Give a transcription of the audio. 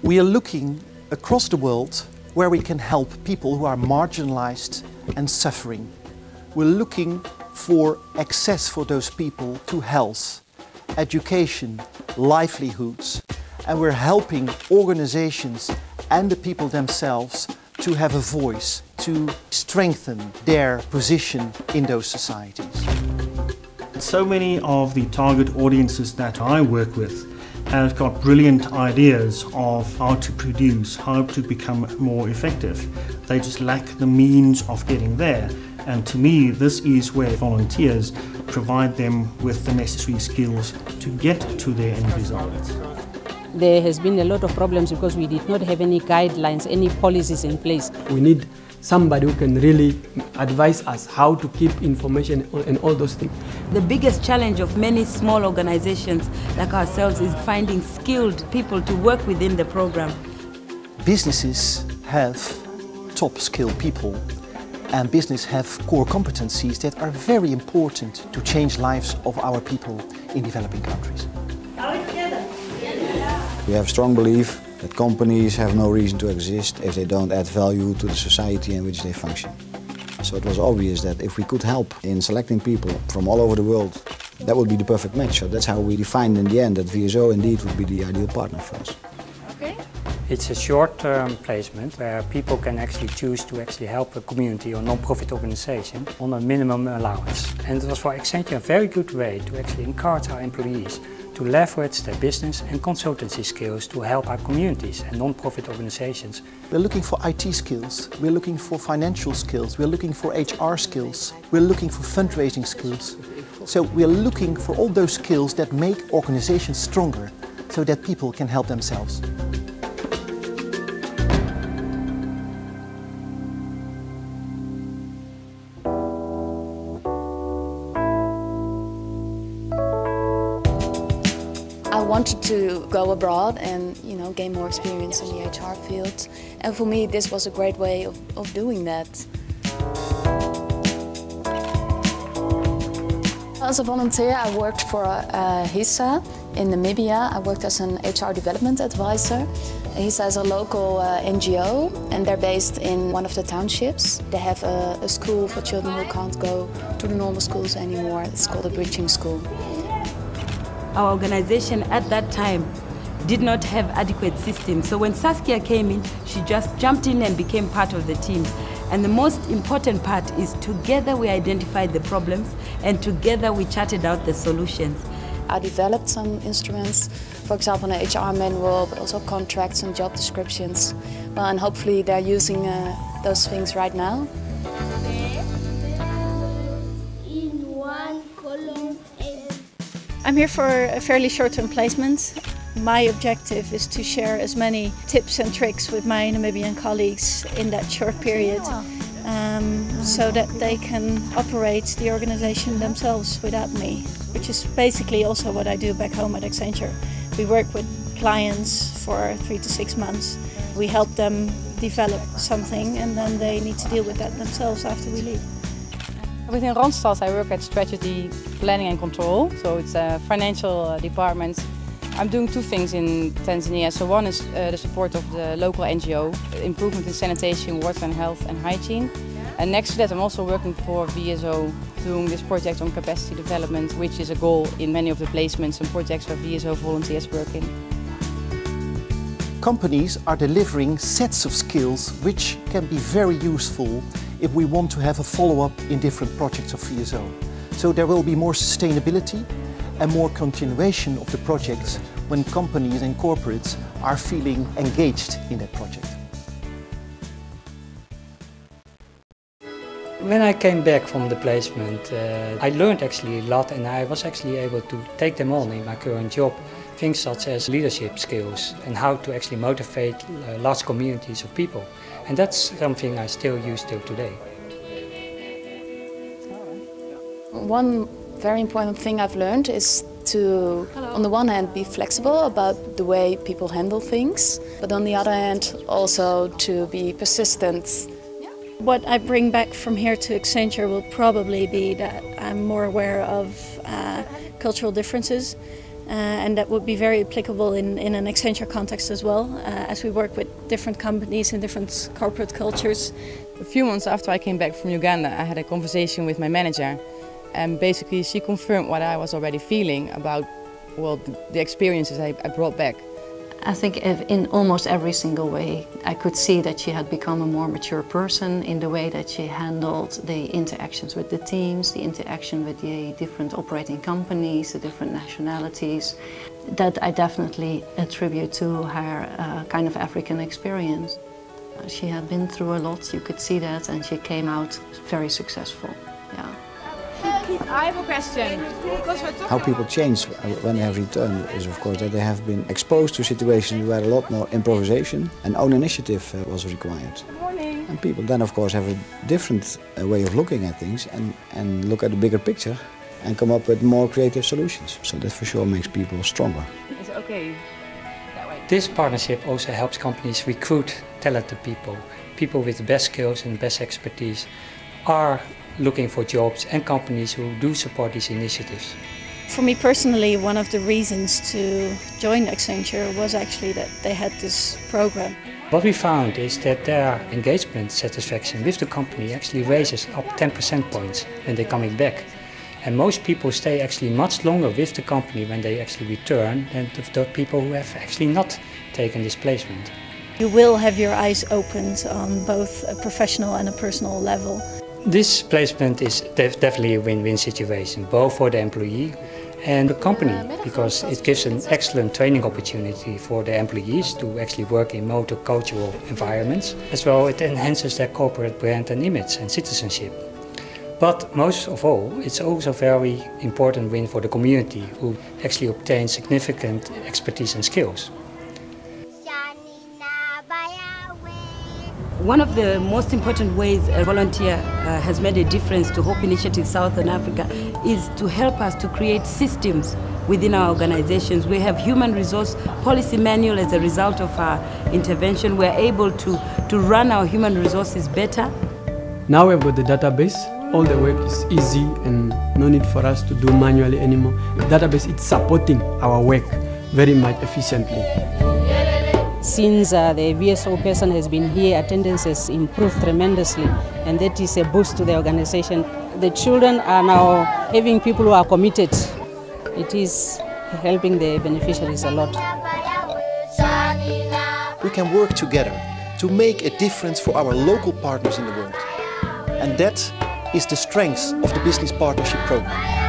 We are looking across the world where we can help people who are marginalized and suffering. We're looking for access for those people to health, education, livelihoods, and we're helping organizations and the people themselves to have a voice, to strengthen their position in those societies. So many of the target audiences that I work with have got brilliant ideas of how to produce, how to become more effective. They just lack the means of getting there. And to me, this is where volunteers provide them with the necessary skills to get to their end result. There has been a lot of problems because we did not have any guidelines, any policies in place. We need somebody who can really advise us how to keep information and all those things. The biggest challenge of many small organizations like ourselves is finding skilled people to work within the program. Businesses have top skilled people, and business have core competencies that are very important to change lives of our people in developing countries. We have strong belief that companies have no reason to exist if they don't add value to the society in which they function. So it was obvious that if we could help in selecting people from all over the world, that would be the perfect match. So that's how we defined in the end that VSO indeed would be the ideal partner for us. Okay. It's a short-term placement where people can actually choose to actually help a community or non-profit organization on a minimum allowance. And it was for Accenture a very good way to actually encourage our employees to leverage their business and consultancy skills to help our communities and non-profit organizations. We're looking for IT skills, we're looking for financial skills, we're looking for HR skills, we're looking for fundraising skills. So we're looking for all those skills that make organizations stronger so that people can help themselves. I wanted to go abroad and gain more experience in the HR field, and for me this was a great way of doing that. As a volunteer I worked for HISA in Namibia. I worked as an HR development advisor. HISA is a local NGO and they're based in one of the townships. They have a school for children who can't go to the normal schools anymore. It's called a bridging school. Our organization at that time did not have adequate systems. So when Saskia came in, she just jumped in and became part of the team. And the most important part is together we identified the problems and together we charted out the solutions. I developed some instruments, for example an HR manual, but also contracts and job descriptions. Well, and hopefully they're using those things right now. I'm here for a fairly short-term placement. My objective is to share as many tips and tricks with my Namibian colleagues in that short period, so that they can operate the organization themselves without me, which is basically also what I do back home at Accenture. We work with clients for 3 to 6 months. We help them develop something and then they need to deal with that themselves after we leave. Within Randstad I work at strategy, planning and control, so it's a financial department. I'm doing 2 things in Tanzania. So one is the support of the local NGO, improvement in sanitation, water and health and hygiene. And next to that I'm also working for VSO, doing this project on capacity development, which is a goal in many of the placements and projects where VSO volunteers work in. Companies are delivering sets of skills which can be very useful if we want to have a follow-up in different projects of VSO. So there will be more sustainability and more continuation of the projects when companies and corporates are feeling engaged in that project. When I came back from the placement, I learned actually a lot and I was actually able to take them on in my current job. Things such as leadership skills and how to actually motivate large communities of people. And that's something I still use till today. One very important thing I've learned is to, on the one hand, be flexible about the way people handle things, but on the other hand, also to be persistent. What I bring back from here to Accenture will probably be that I'm more aware of cultural differences. and that would be very applicable in an Accenture context as well, as we work with different companies and different corporate cultures. A few months after I came back from Uganda, I had a conversation with my manager, and basically she confirmed what I was already feeling about, well, the experiences I brought back. I think in almost every single way I could see that she had become a more mature person in the way that she handled the interactions with the teams, the interaction with the different operating companies, the different nationalities. That I definitely attribute to her kind of African experience. She had been through a lot, you could see that, and she came out very successful. Yeah. I have a question. How people change when they have returned is, of course, that they have been exposed to situations where a lot more improvisation and own initiative was required. Good morning. And people then, of course, have a different way of looking at things and look at the bigger picture and come up with more creative solutions. So that for sure makes people stronger. Is it okay? This partnership also helps companies recruit talented people. People with the best skills and best expertise are looking for jobs, and companies who do support these initiatives. For me personally, one of the reasons to join Accenture was actually that they had this program. What we found is that their engagement satisfaction with the company actually raises up 10 percentage points when they're coming back. And most people stay actually much longer with the company when they actually return than the people who have actually not taken this placement. You will have your eyes opened on both a professional and a personal level. This placement is definitely a win-win situation, both for the employee and the company, because it gives an excellent training opportunity for the employees to actually work in multicultural environments. As well, it enhances their corporate brand and image and citizenship. But most of all, it's also a very important win for the community, who actually obtain significant expertise and skills. One of the most important ways a volunteer has made a difference to Hope Initiative Southern Africa is to help us to create systems within our organizations. We have human resource policy manual as a result of our intervention. We're able to run our human resources better. Now we've got the database. All the work is easy and no need for us to do manually anymore. The database is supporting our work very much efficiently. Since the VSO person has been here, attendance has improved tremendously, and that is a boost to the organization. The children are now having people who are committed. It is helping the beneficiaries a lot. We can work together to make a difference for our local partners in the world. And that is the strength of the Business Partnership Programme.